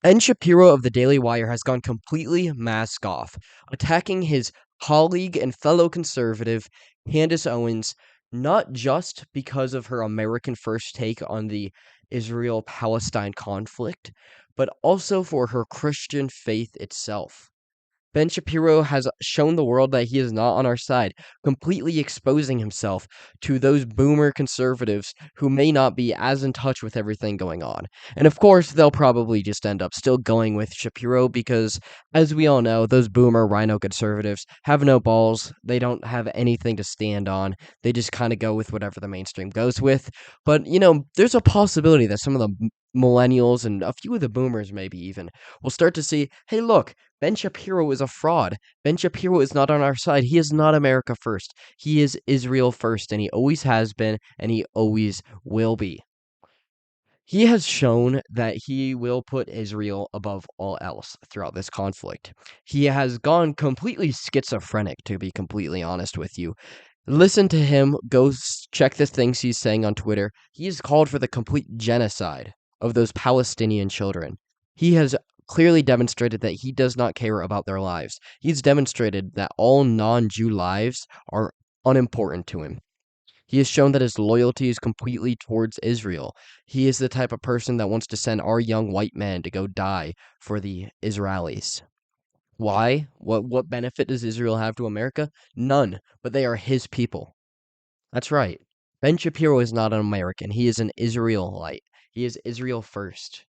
Ben Shapiro of the Daily Wire has gone completely mask off, attacking his colleague and fellow conservative, Candace Owens, not just because of her American first take on the Israel Palestine conflict, but also for her Christian faith itself. Ben Shapiro has shown the world that he is not on our side, completely exposing himself to those boomer conservatives who may not be as in touch with everything going on. And of course, they'll probably just end up still going with Shapiro because, as we all know, those boomer rhino conservatives have no balls. They don't have anything to stand on. They just kind of go with whatever the mainstream goes with. But, there's a possibility that some of the millennials and a few of the boomers, maybe even, will start to see, hey, look, Ben Shapiro is a fraud. Ben Shapiro is not on our side. He is not America first. He is Israel first, and he always has been, and he always will be. He has shown that he will put Israel above all else throughout this conflict. He has gone completely schizophrenic, to be completely honest with you. Listen to him. Go check the things he's saying on Twitter. He has called for the complete genocide of those Palestinian children. He has clearly demonstrated that he does not care about their lives. He's demonstrated that all non-Jew lives are unimportant to him. He has shown that his loyalty is completely towards Israel. He is the type of person that wants to send our young white men to go die for the Israelis. Why? What benefit does Israel have to America? None, but they are his people. That's right. Ben Shapiro is not an American. He is an Israelite. He is Israel first.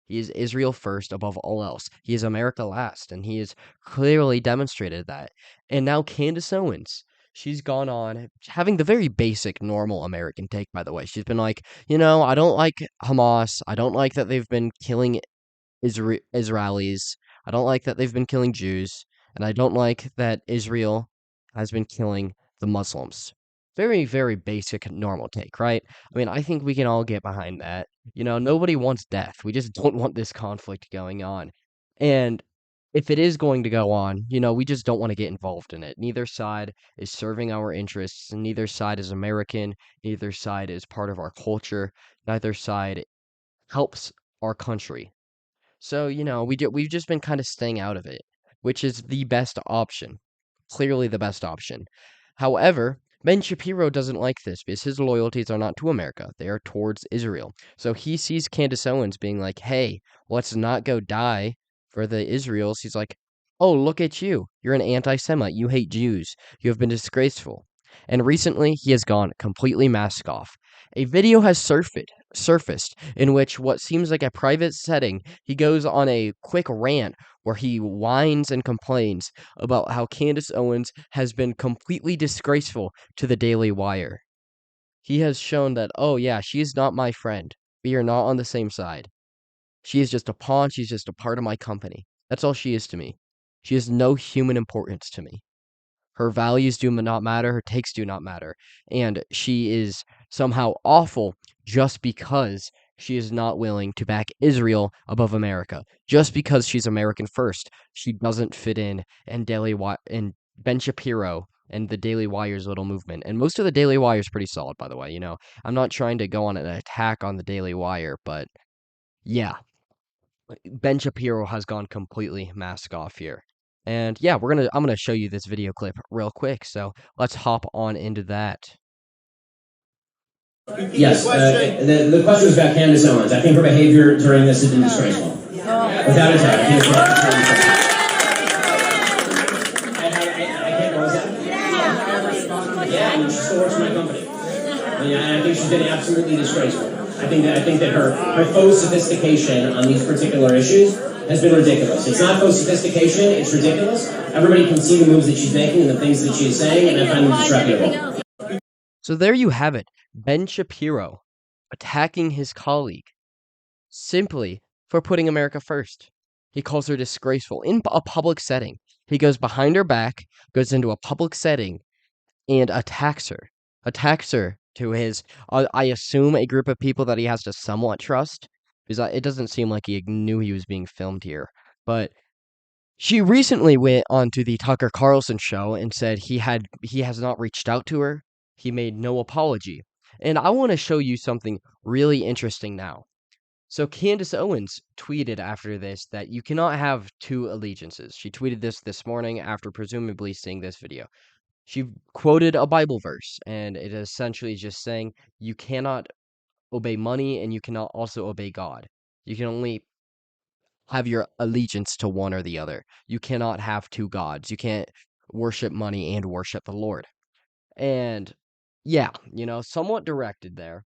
He is Israel first above all else. He is America last, and he has clearly demonstrated that. And now Candace Owens, she's gone on having the very basic, normal American take, by the way. She's been like, I don't like Hamas. I don't like that they've been killing Israelis. I don't like that they've been killing Jews, and I don't like that Israel has been killing the Muslims. Very, very basic, normal take, right? I mean, I think we can all get behind that. Nobody wants death. We just don't want this conflict going on. And if it is going to go on, we just don't want to get involved in it. Neither side is serving our interests, and neither side is American. Neither side is part of our culture. Neither side helps our country. So, we've just been kind of staying out of it, which is the best option. Clearly the best option. However, Ben Shapiro doesn't like this because his loyalties are not to America. They are towards Israel. So he sees Candace Owens being like, hey, let's not go die for the Israels. He's like, oh, look at you. You're an anti-Semite. You hate Jews. You have been disgraceful. And recently, he has gone completely mask off. A video has surfaced in which what seems like a private setting, he goes on a quick rant where he whines and complains about how Candace Owens has been completely disgraceful to the Daily Wire. He has shown that, oh yeah, she is not my friend. We are not on the same side. She is just a pawn. She's just a part of my company. That's all she is to me. She has no human importance to me. Her values do not matter. Her takes do not matter. And she is somehow awful just because she is not willing to back Israel above America. Just because she's American first, she doesn't fit in and Ben Shapiro and the Daily Wire's little movement. And most of the Daily Wire is pretty solid, by the way. I'm not trying to go on an attack on the Daily Wire, but yeah, Ben Shapiro has gone completely mask off here. And yeah, I'm gonna show you this video clip real quick. So let's hop on into that. Yes, the question was about Candace Owens. I think her behavior during this has been disgraceful. Without a doubt. I can't, what was that? Yeah, and she still works for my company. I think she's been absolutely disgraceful. I think that her faux sophistication on these particular issues has been ridiculous. It's not faux sophistication, it's ridiculous. Everybody can see the moves that she's making and the things that she is saying, and I find them disreputable. So there you have it. Ben Shapiro attacking his colleague simply for putting America first. He calls her disgraceful in a public setting. He goes behind her back, goes into a public setting, and attacks her. Attacks her to his, I assume, a group of people that he has to somewhat trust. Because it doesn't seem like he knew he was being filmed here. But she recently went on to the Tucker Carlson show and said he has not reached out to her. He made no apology. And I want to show you something really interesting now. So Candace Owens tweeted after this that you cannot have two allegiances. She tweeted this morning after presumably seeing this video. She quoted a Bible verse, and it essentially is just saying you cannot obey money and you cannot also obey God. You can only have your allegiance to one or the other. You cannot have two gods. You can't worship money and worship the Lord. And yeah, somewhat directed there.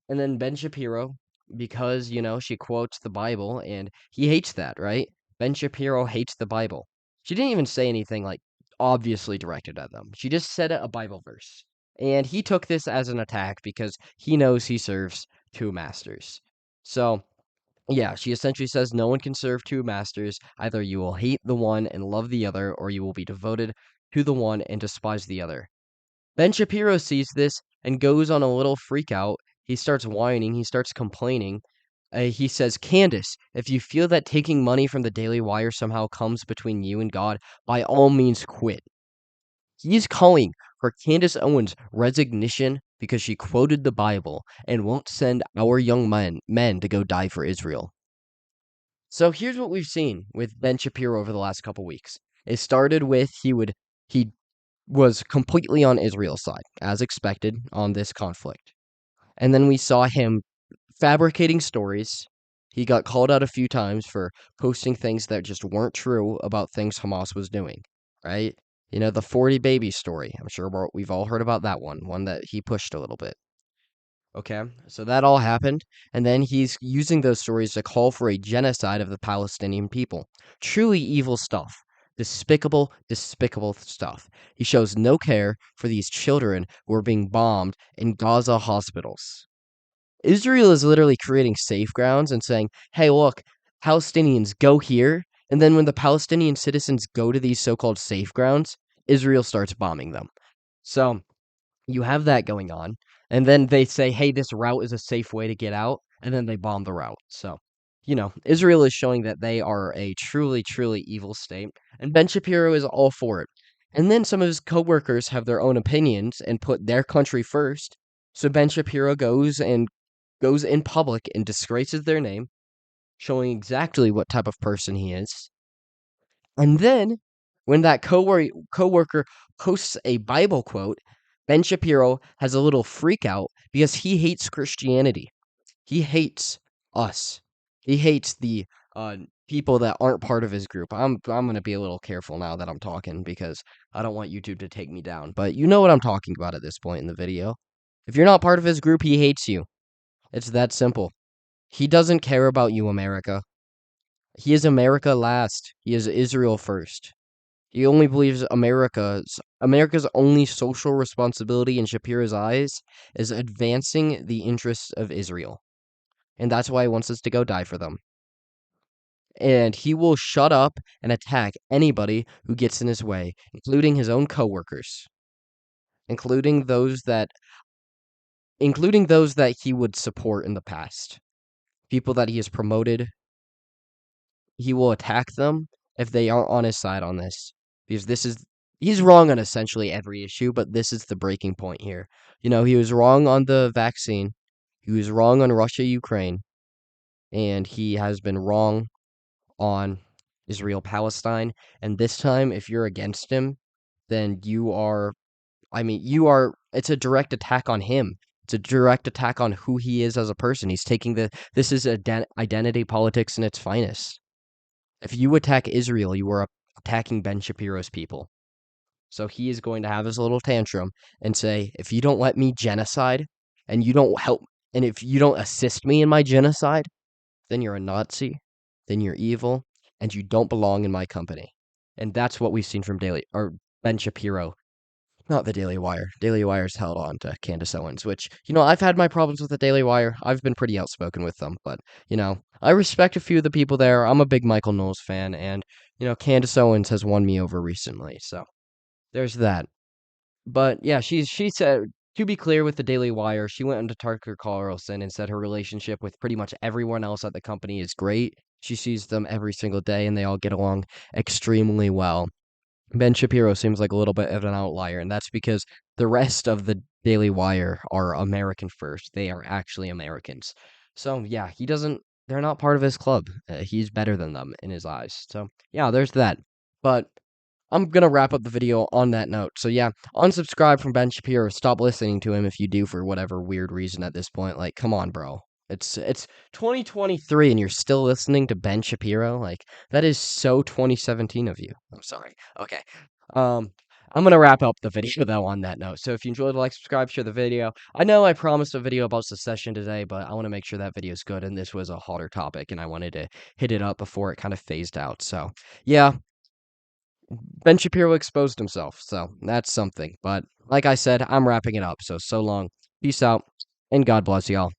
And then Ben Shapiro, because, she quotes the Bible and he hates that, right? Ben Shapiro hates the Bible. She didn't even say anything like obviously directed at them. She just said a Bible verse. And he took this as an attack because he knows he serves two masters. So, yeah, she essentially says no one can serve two masters. Either you will hate the one and love the other, or you will be devoted to the one and despise the other. Ben Shapiro sees this and goes on a little freak out. He starts whining. He starts complaining. He says, Candace, if you feel that taking money from the Daily Wire somehow comes between you and God, by all means quit. He's calling for Candace Owens' resignation because she quoted the Bible and won't send our young men to go die for Israel. So here's what we've seen with Ben Shapiro over the last couple weeks. It started with he was completely on Israel's side, as expected, on this conflict. And then we saw him fabricating stories. He got called out a few times for posting things that just weren't true about things Hamas was doing, right? The 40 baby story. I'm sure we've all heard about that one that he pushed a little bit. Okay, so that all happened, and then he's using those stories to call for a genocide of the Palestinian people. Truly evil stuff. Despicable, despicable stuff. He shows no care for these children who are being bombed in Gaza hospitals. Israel is literally creating safe grounds and saying, hey, look, Palestinians, go here. And then when the Palestinian citizens go to these so called safe grounds, Israel starts bombing them. So you have that going on, and then they say, hey, this route is a safe way to get out, and then they bomb the route. So, Israel is showing that they are a truly, truly evil state, and Ben Shapiro is all for it. And then some of his coworkers have their own opinions and put their country first. So Ben Shapiro goes in public and disgraces their name, showing exactly what type of person he is. And then, when that coworker posts a Bible quote, Ben Shapiro has a little freak out because he hates Christianity. He hates us. He hates the people that aren't part of his group. I'm gonna be a little careful now that I'm talking because I don't want YouTube to take me down. But you know what I'm talking about at this point in the video. If you're not part of his group, he hates you. It's that simple. He doesn't care about you, America. He is America last. He is Israel first. He only believes America's only social responsibility in Shapiro's eyes is advancing the interests of Israel. And that's why he wants us to go die for them. And he will shut up and attack anybody who gets in his way, including his own coworkers, including those that he would support in the past. People that he has promoted, he will attack them if they aren't on his side on this. Because he's wrong on essentially every issue, but this is the breaking point here. He was wrong on the vaccine. He was wrong on Russia, Ukraine, and he has been wrong on Israel, Palestine. And this time, if you're against him, then it's a direct attack on him. It's a direct attack on who he is as a person. This is identity politics in its finest. If you attack Israel, you are attacking Ben Shapiro's people. So he is going to have his little tantrum and say, if you don't let me genocide and you don't help, and if you don't assist me in my genocide, then you're a Nazi, then you're evil, and you don't belong in my company. And that's what we've seen from Ben Shapiro. Not the Daily Wire. Daily Wire's held on to Candace Owens, which, I've had my problems with the Daily Wire. I've been pretty outspoken with them, but, I respect a few of the people there. I'm a big Michael Knowles fan, and, Candace Owens has won me over recently, so there's that. But, yeah, she said, to be clear with the Daily Wire, she went into Tucker Carlson and said her relationship with pretty much everyone else at the company is great. She sees them every single day, and they all get along extremely well. Ben Shapiro seems like a little bit of an outlier, and that's because the rest of the Daily Wire are American first. They are actually Americans. So, yeah, he doesn't they're not part of his club. He's better than them in his eyes. So, yeah, there's that. But I'm gonna wrap up the video on that note. So yeah, unsubscribe from Ben Shapiro. Stop listening to him if you do for whatever weird reason at this point. Like, come on, bro. It's 2023 and you're still listening to Ben Shapiro. Like, that is so 2017 of you. I'm sorry. Okay. Um, I'm gonna wrap up the video though on that note. So if you enjoyed, like, subscribe, share the video. I know I promised a video about secession today, but I want to make sure that video is good. And this was a hotter topic, and I wanted to hit it up before it kind of phased out. So yeah, Ben Shapiro exposed himself, so that's something. But like I said, I'm wrapping it up. So long, peace out, and God bless y'all.